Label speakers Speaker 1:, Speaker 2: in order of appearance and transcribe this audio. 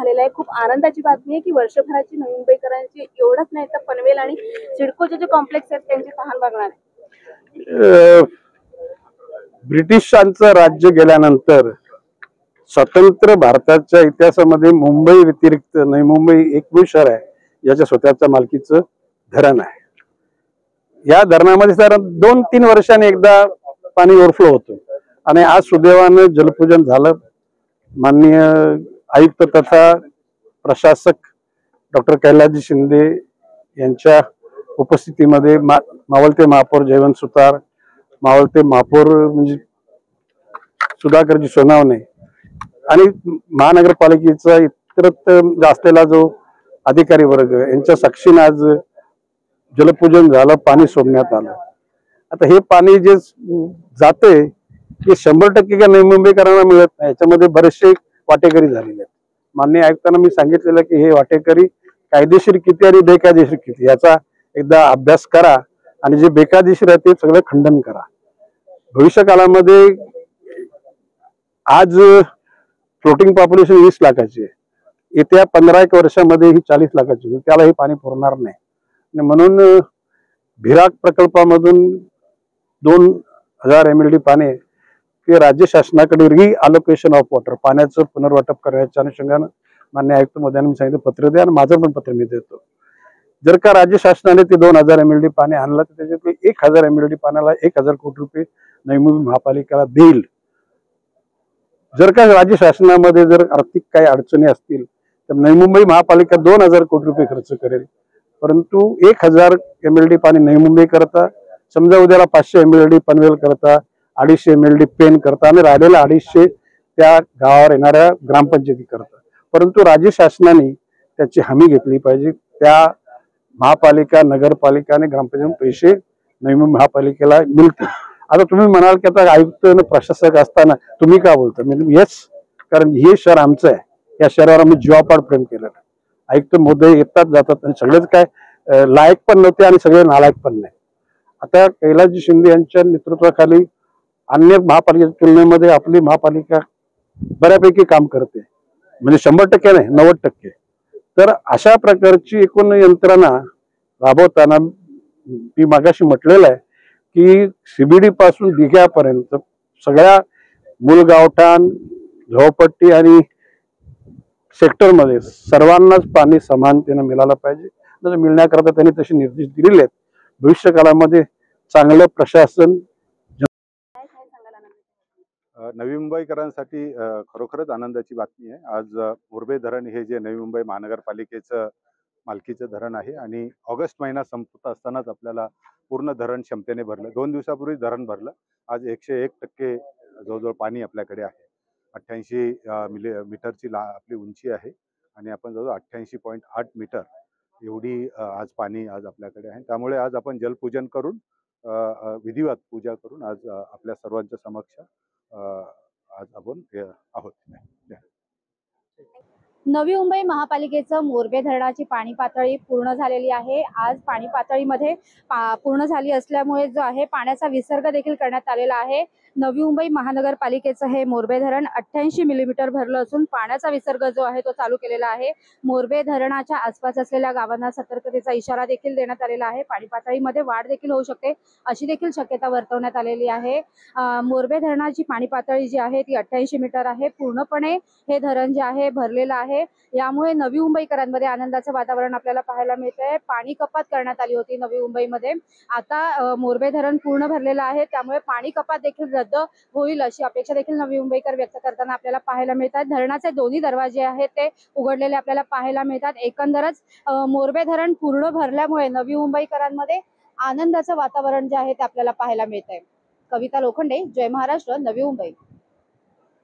Speaker 1: झालेला आहे। खूप आनंदाची बातमी आहे की वर्षभराची नवी मुंबईकरांची एवढंच नाही तर पनवेल आणि सिडकोचे जे कॉम्प्लेक्स आहेत त्यांची तहान भागणार आहे।
Speaker 2: ब्रिटिशांचं राज्य गेल्यानंतर स्वतंत्र भारताच्या इतिहासामध्ये मुंबई व्यतिरिक्त नवी मुंबई एकमेव शहर आहे याच्या स्वतःच्या मालकीचं धरण आहे। या धरणामध्ये सर 2-3 वर्षांनी एकदा पाणी ओव्हरफ्लो होतं आणि आज सुदैवाने जलपूजन झालं। माननीय आयुक्त तथा प्रशासक डॉक्टर कैलासजी शिंदे यांच्या उपस्थितीमध्ये मावळते महापौर जयवंत सुतार, मावळते महापौर म्हणजे सुधाकरजी सोनावणे आणि महानगरपालिकेचा इतरत्र असलेला जो अधिकारी वर्ग यांच्या साक्षीने आज जलपूजन झालं, पाणी सोडण्यात आलं। आता हे पाणी जे जाते हे 100% का नवी मुंबईकरांना मिळत नाही, याच्यामध्ये बरेचसे वाटेकरी झालेले आहेत। माननीय आयुक्तांना मी सांगितलेलं की हे वाटेकरी कायदेशीर किती आणि बेकायदेशीर किती याचा एकदा अभ्यास करा आणि जे बेकायदेशीर आहे ते सगळं खंडन करा। भविष्य काळामध्ये आज फ्लोटिंग पॉप्युलेशन 20 लाखाची आहे, येत्या 15 वर्षामध्ये ही 40 लाखाची होईल, त्याला हे पाणी पुरणार नाही। म्हणून भिराक प्रकल्पामधून 2000 MLD पाणी ते राज्य शासनाकडे री अलोकेशन ऑफ वॉटर पाण्याचं पुनर्वाटप करण्याच्या अनुषंगाने मान्य आयुक्त महोदयांनी सांगितलं पत्र द्या आणि माझं पण पत्र मी देतो। जर का राज्य शासनाने ते 2000 MLD पाणी आणलं तर त्याच्यातले 1000 MLD पाण्याला 1000 कोटी रुपये नवी मुंबई महापालिकेला देईल। जर का राज्य शासनामध्ये जर आर्थिक काही अडचणी असतील तर नवी मुंबई महापालिका 2000 कोटी रुपये खर्च करेल, परंतु 1000 MLD पाणी नवी मुंबई करता, समजा उद्याला 500 MLD पनवेल करता, 250 MLD पेन करता आणि राहिलेला 250 त्या गावावर येणाऱ्या ग्रामपंचायती करता। परंतु राज्य शासनाने त्याची हमी घेतली पाहिजे, त्या महापालिका नगरपालिका आणि ग्रामपंचायत पैसे नवी मुंबई महापालिकेला मिळतील। आता तुम्ही म्हणाल की आता आयुक्त आणि प्रशासक असताना तुम्ही का बोलता, म्हणजे येस, कारण हे शहर आमचं आहे, या शहरावर आम्ही जीवापाड प्रेम केलं। आयुक्त महोदय येतात जातात आणि सगळेच काय लायक पण नव्हते आणि सगळे नालायक पण नाही। आता कैलासजी शिंदे यांच्या नेतृत्वाखाली अन्य महापालिकेच्या तुलनेमध्ये आपली महापालिका बऱ्यापैकी काम करते, म्हणजे 100% नाही 90%। तर अशा प्रकारची एकूण यंत्रणा राबवताना मी मागाशी म्हटलेलं आहे की CBD पासून दिघ्यापर्यंत सगळ्या मूल गावठाण झोपडपट्टी आणि सेक्टरमध्ये सर्वांनाच पाणी समानतेने मिळालं पाहिजे। जर मिळण्याकरता त्यांनी तसे निर्देश दिलेले आहेत। भविष्य काळामध्ये चांगलं प्रशासन
Speaker 3: नवी मुंबईकरांसाठी खरोखरच आनंदाची बातमी आहे। आज मुरबे धरण हे जे नवी मुंबई महानगरपालिकेचं मालकीचं धरण आहे आणि ऑगस्ट महिना संपत असतानाच आपल्याला पूर्ण धरण क्षमतेने भरलं। 2 दिवसापूर्वी धरण भरलं। आज 101% जवळजवळ पाणी आपल्याकडे आहे। 88 मीटरची आपली उंची आहे आणि आपण जवळजवळ 88.8 मीटर एवढी आज पाणी आज आपल्याकडे आहे। त्यामुळे आज आपण जलपूजन करून विधिवत पूजा करून आज आपल्या सर्वांच्या समक्ष आज आपण आहोत।
Speaker 4: नवी मुंबई महापालिकेचं मोरबे धरणाची पाणी पातळी पूर्ण झालेली आहे। आज पाणी पातळीमध्ये पूर्ण झाली असल्यामुळे जो आहे पाण्याचा विसर्ग देखील करण्यात आलेला आहे। नवी मुंबई महानगरपालिकेचं हे मोरबे धरण 88 मिलीमीटर भरलं असून पाण्याचा विसर्ग जो आहे तो चालू केलेला आहे। मोरबे धरणाच्या आसपास असलेल्या गावांना सतर्कतेचा इशारा देखील देण्यात आलेला आहे। पाणी पातळीमध्ये वाढ देखील होऊ शकते अशी देखील शक्यता वर्तवण्यात आलेली आहे। मोरबे धरणाची पाणी पातळी जी आहे ती 88 मीटर आहे। पूर्णपणे हे धरण जे आहे भरलेलं आहे। यामुळे नवी मुंबईकरांमध्ये आनंदाचं वातावरण आपल्याला पाहायला मिळतंय। पाणी कपात करण्यात आली होती नवी मुंबईमध्ये, आता मोरबे धरण पूर्ण भरलेलं आहे, त्यामुळे पाणी कपात देखील रद्द होईल अशी अपेक्षा देखील नवी मुंबईकर व्यक्त करताना आपल्याला पाहायला मिळतात। धरणाचे दोन्ही दरवाजे आहेत ते उघडलेले आपल्याला पाहायला मिळतात। एकंदरच मोरबे धरण पूर्ण भरल्यामुळे नवी मुंबईकरांमध्ये आनंदाचं वातावरण जे आहे ते आपल्याला पाहायला मिळतंय। कविता लोखंडे, जय महाराष्ट्र, नवी मुंबई।